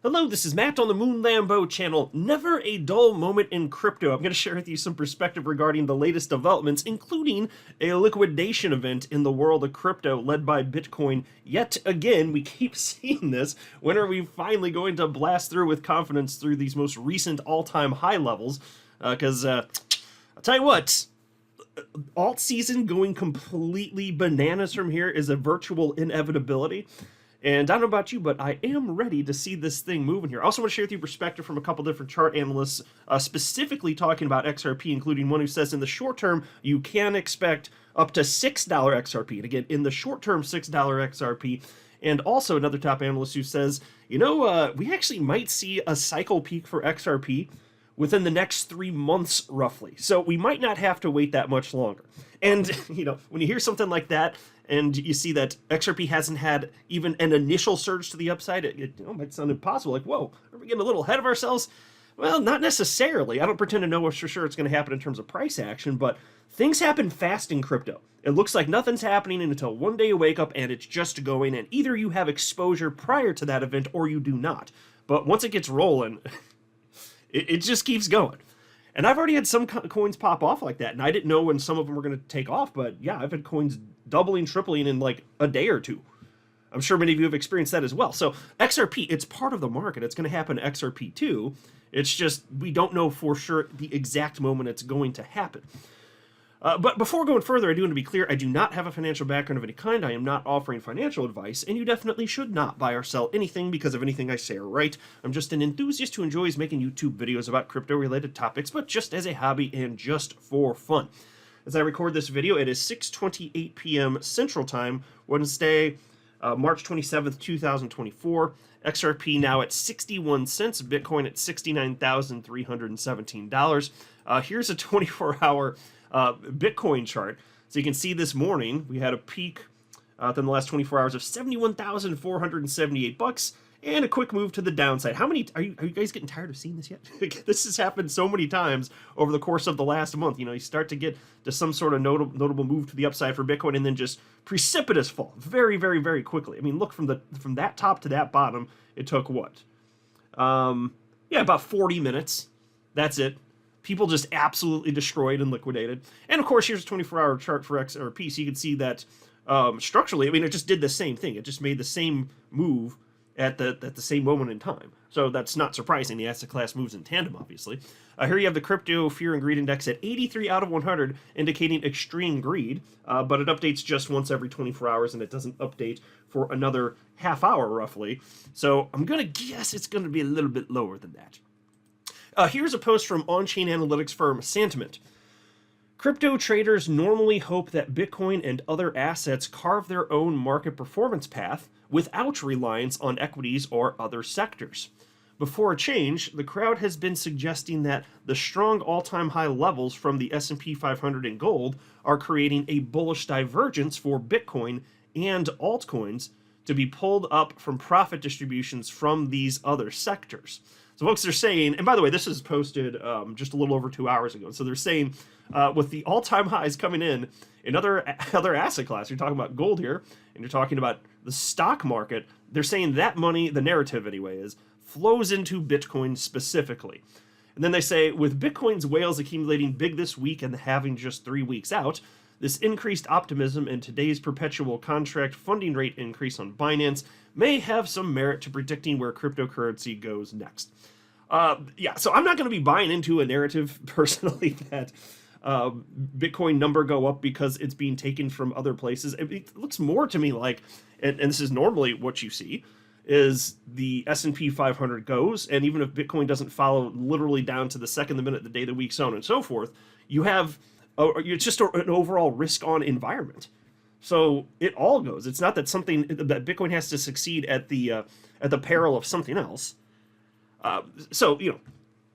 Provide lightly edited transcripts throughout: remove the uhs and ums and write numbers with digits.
Hello, this is Matt on the Moon Lambo channel. Never a dull moment in crypto. I'm going to share with you some perspective regarding the latest developments, including a liquidation event in the world of crypto led by Bitcoin. Yet again, we keep seeing this. When are we finally going to blast through with confidence through these most recent all-time high levels? Because I'll tell you what, alt season going completely bananas from here is a virtual inevitability. And I don't know about you, but I am ready to see this thing moving here. I also want to share with you perspective from a couple different chart analysts, specifically talking about XRP, including one who says in the short term, you can expect up to $6 XRP. And again, in the short term, $6 XRP. And also another top analyst who says, we actually might see a cycle peak for XRP within the next 3 months, roughly. So we might not have to wait that much longer. And, when you hear something like that, and you see that XRP hasn't had even an initial surge to the upside, it might sound impossible. Like, whoa, are we getting a little ahead of ourselves? Well, not necessarily. I don't pretend to know for sure it's going to happen in terms of price action, but things happen fast in crypto. It looks like nothing's happening until one day you wake up and it's just going, and either you have exposure prior to that event or you do not. But once it gets rolling, it just keeps going. And I've already had some coins pop off like that, and I didn't know when some of them were going to take off, but yeah, I've had coins doubling, tripling in like a day or two. I'm sure many of you have experienced that as well. So XRP, it's part of the market. It's going to happen to XRP too. It's just we don't know for sure the exact moment it's going to happen. But before going further, I do want to be clear, I do not have a financial background of any kind. I am not offering financial advice, and you definitely should not buy or sell anything because of anything I say or write. I'm just an enthusiast who enjoys making YouTube videos about crypto-related topics, but just as a hobby and just for fun. As I record this video, it is 6:28 p.m. Central Time, Wednesday, March 27th, 2024. XRP now at 61 cents, Bitcoin at $69,317. Here's a 24-hour Bitcoin chart. So you can see this morning we had a peak within the last 24 hours of $71,478 and a quick move to the downside. How many are you guys getting tired of seeing this yet? This has happened so many times over the course of the last month. You start to get to some sort of notable move to the upside for Bitcoin and then just precipitous fall very, very, very quickly. I mean, look, from that top to that bottom, it took what? About 40 minutes. That's it. People just absolutely destroyed and liquidated. And of course, here's a 24-hour chart for XRP, so you can see that structurally, I mean, it just did the same thing. It just made the same move at the same moment in time. So that's not surprising. The asset class moves in tandem, obviously. Here you have the Crypto Fear and Greed Index at 83 out of 100, indicating extreme greed, but it updates just once every 24 hours, and it doesn't update for another half hour, roughly. So I'm going to guess it's going to be a little bit lower than that. Here's a post from on-chain analytics firm Sentiment. Crypto traders normally hope that Bitcoin and other assets carve their own market performance path without reliance on equities or other sectors. Before a change, the crowd has been suggesting that the strong all-time high levels from the S&P 500 and gold are creating a bullish divergence for Bitcoin and altcoins to be pulled up from profit distributions from these other sectors. So folks are saying, and by the way, this is posted just a little over 2 hours ago. So they're saying with the all-time highs coming in other asset class, you're talking about gold here, and you're talking about the stock market, they're saying that money, the narrative anyway, flows into Bitcoin specifically. And then they say, with Bitcoin's whales accumulating big this week and having just 3 weeks out, this increased optimism and today's perpetual contract funding rate increase on Binance may have some merit to predicting where cryptocurrency goes next. So I'm not going to be buying into a narrative personally that Bitcoin number go up because it's being taken from other places. It looks more to me like, and this is normally what you see, is the S&P 500 goes, and even if Bitcoin doesn't follow literally down to the second, the minute, the day, the week, so on and so forth, you have it's just an overall risk-on environment. So it all goes. It's not that Bitcoin has to succeed at the peril of something else.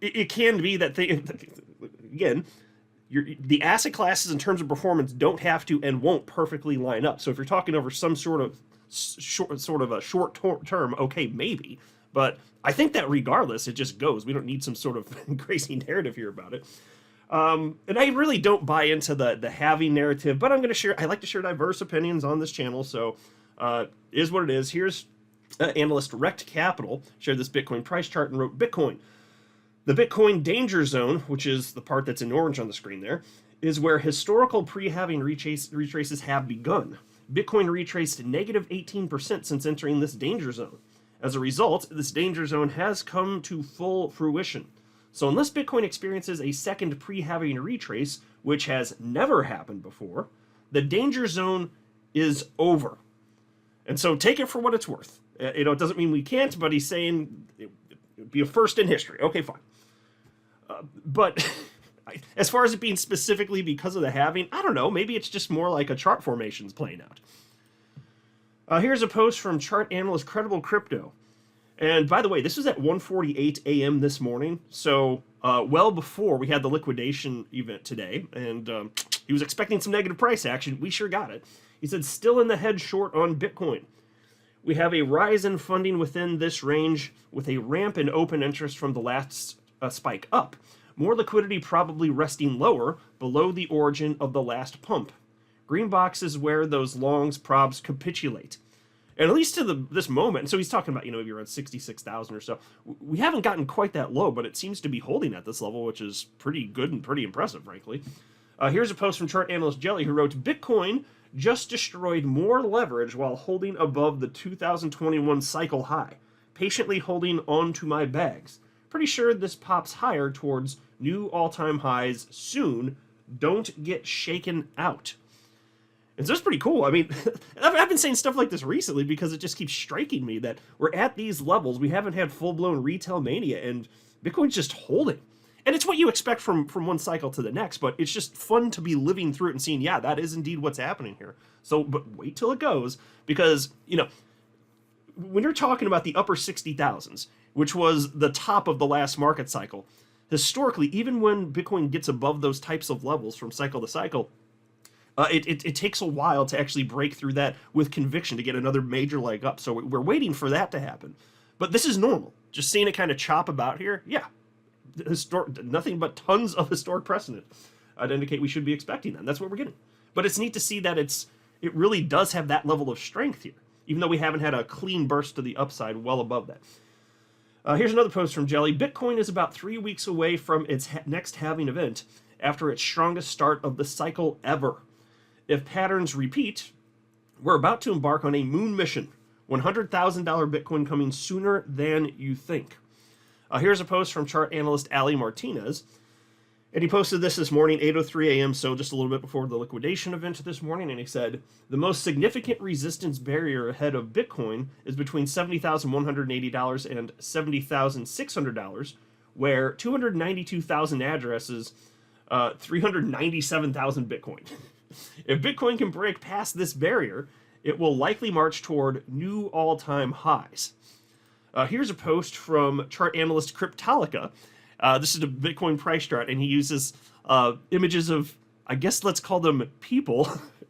It can be that again, the asset classes in terms of performance don't have to and won't perfectly line up. So if you're talking over some sort of a short term, okay, maybe. But I think that regardless, it just goes. We don't need some sort of crazy narrative here about it. And I really don't buy into the halving narrative, but I like to share diverse opinions on this channel, so is what it is. Here's Analyst Rect Capital shared this Bitcoin price chart and wrote, Bitcoin, the Bitcoin danger zone, which is the part that's in orange on the screen there, is where historical pre-halving retraces have begun. Bitcoin retraced negative 18% since entering this danger zone. As a result, this danger zone has come to full fruition. So unless Bitcoin experiences a second pre-halving retrace, which has never happened before, the danger zone is over. And so take it for what it's worth. It doesn't mean we can't, but he's saying it would be a first in history. Okay, fine. But as far as it being specifically because of the halving, I don't know. Maybe it's just more like a chart formation's playing out. Here's a post from chart analyst Credible Crypto. And by the way, this was at 1:48 a.m. this morning, so well before we had the liquidation event today. And he was expecting some negative price action. We sure got it. He said, still in the head short on Bitcoin. We have a rise in funding within this range with a ramp in open interest from the last spike up. More liquidity probably resting lower, below the origin of the last pump. Green box is where those longs probs capitulate. And at least to this moment, so he's talking about, maybe around 66,000 or so. We haven't gotten quite that low, but it seems to be holding at this level, which is pretty good and pretty impressive, frankly. Here's a post from chart analyst Jelly, who wrote, Bitcoin just destroyed more leverage while holding above the 2021 cycle high. Patiently holding on to my bags. Pretty sure this pops higher towards new all-time highs soon. Don't get shaken out. And so it's pretty cool. I mean, I've been saying stuff like this recently because it just keeps striking me that we're at these levels. We haven't had full-blown retail mania, and Bitcoin's just holding. And it's what you expect from one cycle to the next, but it's just fun to be living through it and seeing, yeah, that is indeed what's happening here. So, but wait till it goes, because, when you're talking about the upper 60,000s, which was the top of the last market cycle, historically, even when Bitcoin gets above those types of levels from cycle to cycle, it takes a while to actually break through that with conviction to get another major leg up. So we're waiting for that to happen. But this is normal. Just seeing it kind of chop about here, yeah. Nothing but tons of historic precedent to indicate we should be expecting that. That's what we're getting. But it's neat to see that it really does have that level of strength here, even though we haven't had a clean burst to the upside well above that. Here's another post from Jelly. Bitcoin is about 3 weeks away from its next halving event after its strongest start of the cycle ever. If patterns repeat, we're about to embark on a moon mission. $100,000 Bitcoin coming sooner than you think. Here's a post from chart analyst Ali Martinez. And he posted this morning, 8:03 a.m., so just a little bit before the liquidation event this morning. And he said, the most significant resistance barrier ahead of Bitcoin is between $70,180 and $70,600, where 292,000 addresses, 397,000 Bitcoin. If Bitcoin can break past this barrier, it will likely march toward new all-time highs. Here's a post from chart analyst Cryptolica. This is a Bitcoin price chart, and he uses images of, I guess let's call them people,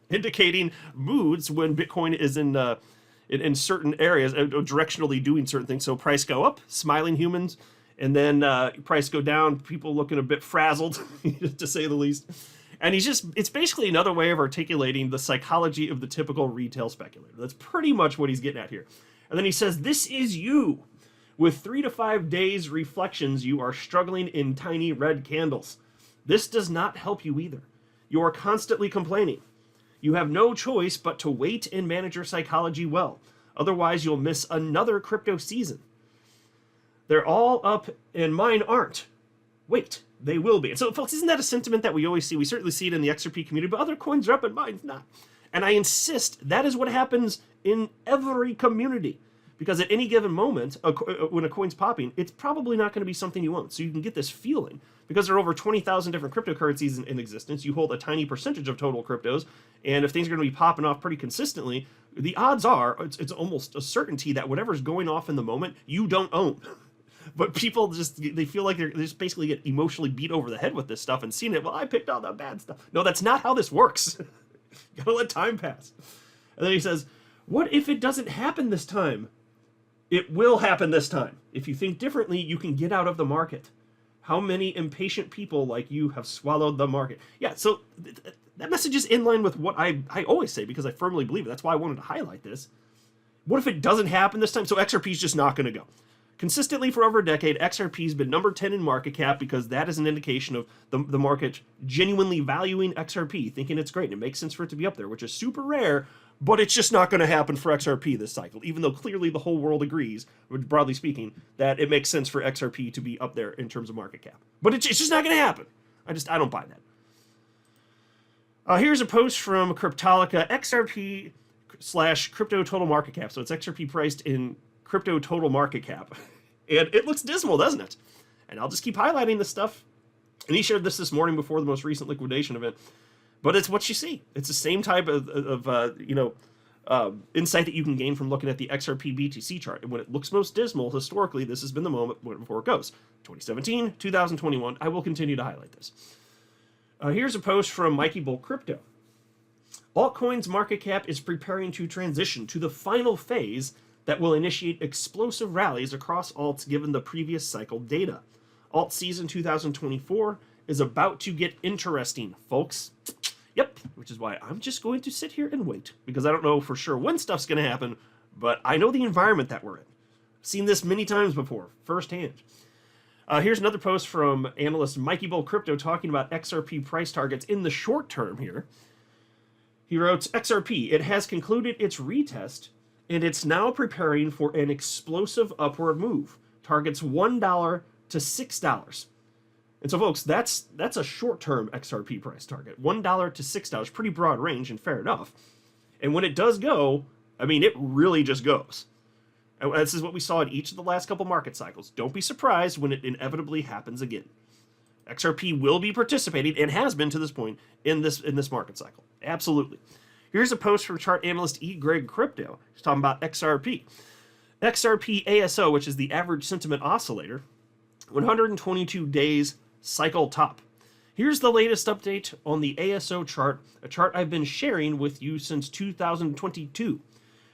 indicating moods when Bitcoin is in certain areas, directionally doing certain things. So price go up, smiling humans, and then price go down, people looking a bit frazzled, to say the least. And it's basically another way of articulating the psychology of the typical retail speculator. That's pretty much what he's getting at here. And then he says, this is you. With 3 to 5 days reflections, you are struggling in tiny red candles. This does not help you either. You are constantly complaining. You have no choice but to wait and manage your psychology well. Otherwise, you'll miss another crypto season. They're all up and mine aren't. Wait, they will be. And so, folks, isn't that a sentiment that we always see? We certainly see it in the XRP community, but other coins are up and mine's not. And I insist that is what happens in every community. Because at any given moment, when a coin's popping, it's probably not going to be something you own. So you can get this feeling. Because there are over 20,000 different cryptocurrencies in existence, you hold a tiny percentage of total cryptos, and if things are going to be popping off pretty consistently, the odds are, it's almost a certainty that whatever's going off in the moment, you don't own. But people they feel like they just basically get emotionally beat over the head with this stuff and seeing it, well, I picked all the bad stuff. No, that's not how this works. Gotta let time pass. And then he says, what if it doesn't happen this time? It will happen this time. If you think differently, you can get out of the market. How many impatient people like you have swallowed the market? Yeah, so that message is in line with what I always say, because I firmly believe it. That's why I wanted to highlight this. What if it doesn't happen this time? So XRP is just not going to go. Consistently for over a decade, XRP has been number 10 in market cap because that is an indication of the market genuinely valuing XRP, thinking it's great, and it makes sense for it to be up there, which is super rare, but it's just not going to happen for XRP this cycle, even though clearly the whole world agrees, broadly speaking, that it makes sense for XRP to be up there in terms of market cap. But it's just not going to happen. I don't buy that. Here's a post from Cryptolica, XRP / crypto total market cap. So it's XRP priced in crypto total market cap. And it looks dismal, doesn't it? And I'll just keep highlighting this stuff. And he shared this morning before the most recent liquidation event. But it's what you see. It's the same type of insight that you can gain from looking at the XRP BTC chart. And when it looks most dismal, historically, this has been the moment before it goes. 2017, 2021. I will continue to highlight this. Here's a post from Mikey Bull Crypto. Altcoins market cap is preparing to transition to the final phase that will initiate explosive rallies across alts given the previous cycle data. Alt season 2024 is about to get interesting, folks. Yep, which is why I'm just going to sit here and wait, because I don't know for sure when stuff's going to happen, but I know the environment that we're in. I've seen this many times before, firsthand. Here's another post from analyst Mikey Bull Crypto talking about XRP price targets in the short term here. He wrote, XRP, it has concluded its retest, and it's now preparing for an explosive upward move. Targets $1 to $6. And so, folks, that's a short-term XRP price target. $1 to $6, pretty broad range, and fair enough. And when it does go, I mean, it really just goes. And this is what we saw in each of the last couple market cycles. Don't be surprised when it inevitably happens again. XRP will be participating, and has been to this point, in this market cycle. Absolutely. Here's a post from chart analyst E. Greg Crypto. He's talking about XRP. XRP ASO, which is the average sentiment oscillator, 122 days cycle top. Here's the latest update on the ASO chart, a chart I've been sharing with you since 2022.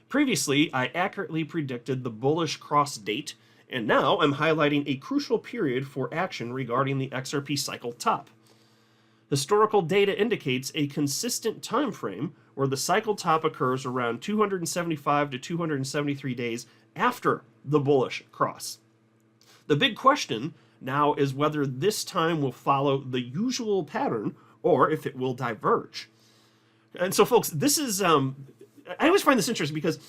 Previously, I accurately predicted the bullish cross date, and now I'm highlighting a crucial period for action regarding the XRP cycle top. Historical data indicates a consistent time frame where the cycle top occurs around 275 to 273 days after the bullish cross. The big question now is whether this time will follow the usual pattern or if it will diverge. And so, folks, this is, I always find this interesting because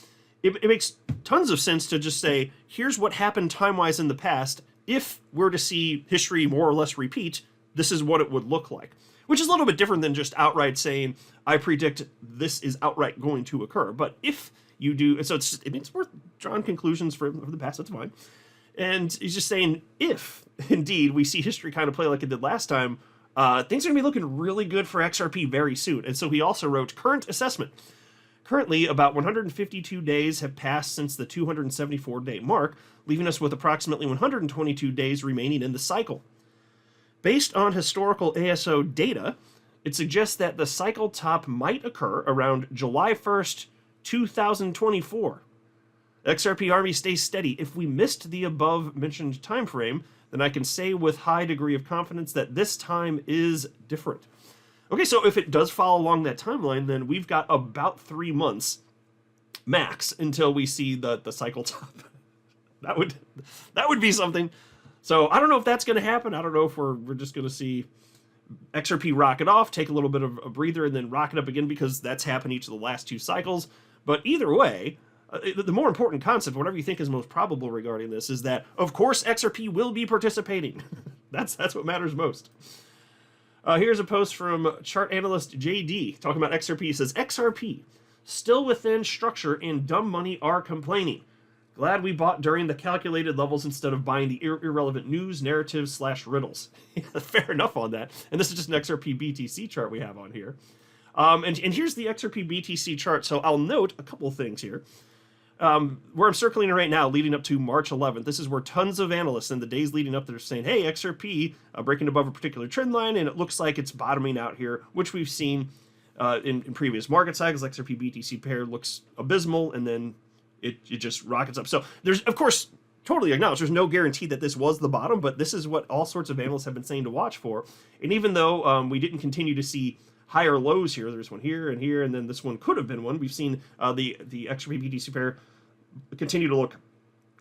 it makes tons of sense to just say, here's what happened time-wise in the past. If we're to see history more or less repeat, this is what it would look like. Which is a little bit different than just outright saying, I predict this is outright going to occur. But if you do, so it's worth drawing conclusions for the past, that's fine. And he's just saying, if indeed we see history kind of play like it did last time, things are going to be looking really good for XRP very soon. And so he also wrote, current assessment. Currently, about 152 days have passed since the 274-day mark, leaving us with approximately 122 days remaining in the cycle. Based on historical ASO data, it suggests that the cycle top might occur around July 1st, 2024. XRP Army stays steady. If we missed the above-mentioned time frame, then I can say with high degree of confidence that this time is different. Okay, so if it does follow along that timeline, then we've got about 3 months max until we see the cycle top. That would be something. So I don't know if that's going to happen. I don't know if we're just going to see XRP rocket off, take a little bit of a breather, and then rocket up again, because that's happened each of the last 2 cycles. But either way, the more important concept, whatever you think is most probable regarding this, is that, of course, XRP will be participating. That's what matters most. Here's a post from chart analyst JD talking about XRP. He says, XRP, still within structure and dumb money are complaining. Glad we bought during the calculated levels instead of buying the irrelevant news, narratives / riddles. Fair enough on that. And this is just an XRP BTC chart we have on here. And here's the XRP BTC chart. So I'll note a couple of things here. Where I'm circling it right now, leading up to March 11th, this is where tons of analysts in the days leading up, they're saying, hey, XRP breaking above a particular trend line, and it looks like it's bottoming out here, which we've seen in previous market cycles. XRP BTC pair looks abysmal, and then it just rockets up. So there's, of course, totally acknowledged, there's no guarantee that this was the bottom, but this is what all sorts of analysts have been saying to watch for. And even though we didn't continue to see higher lows here, there's one here, and then this one could have been one. We've seen the XRP BTC pair continue to look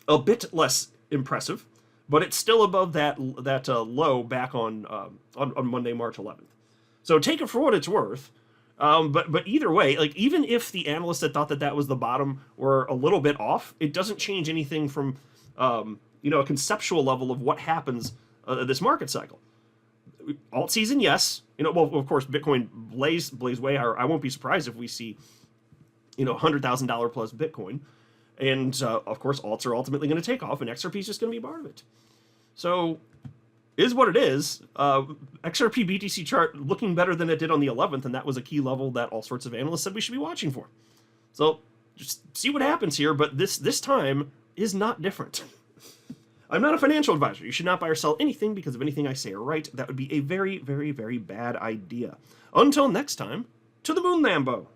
a bit less impressive, but it's still above that low back on Monday, March 11th. So take it for what it's worth. But either way, like even if the analysts that thought that that was the bottom were a little bit off, it doesn't change anything from a conceptual level of what happens this market cycle. Alt season, yes. Well, of course, Bitcoin blaze way higher. I won't be surprised if we see $100,000 plus Bitcoin, and of course, alts are ultimately going to take off, and XRP is just going to be a part of it. So, is what it is. XRP BTC chart looking better than it did on the 11th, and that was a key level that all sorts of analysts said we should be watching for. So, just see what happens here, but this time is not different. I'm not a financial advisor. You should not buy or sell anything because of anything I say or write. That would be a very, very, very bad idea. Until next time, to the moon, Lambo.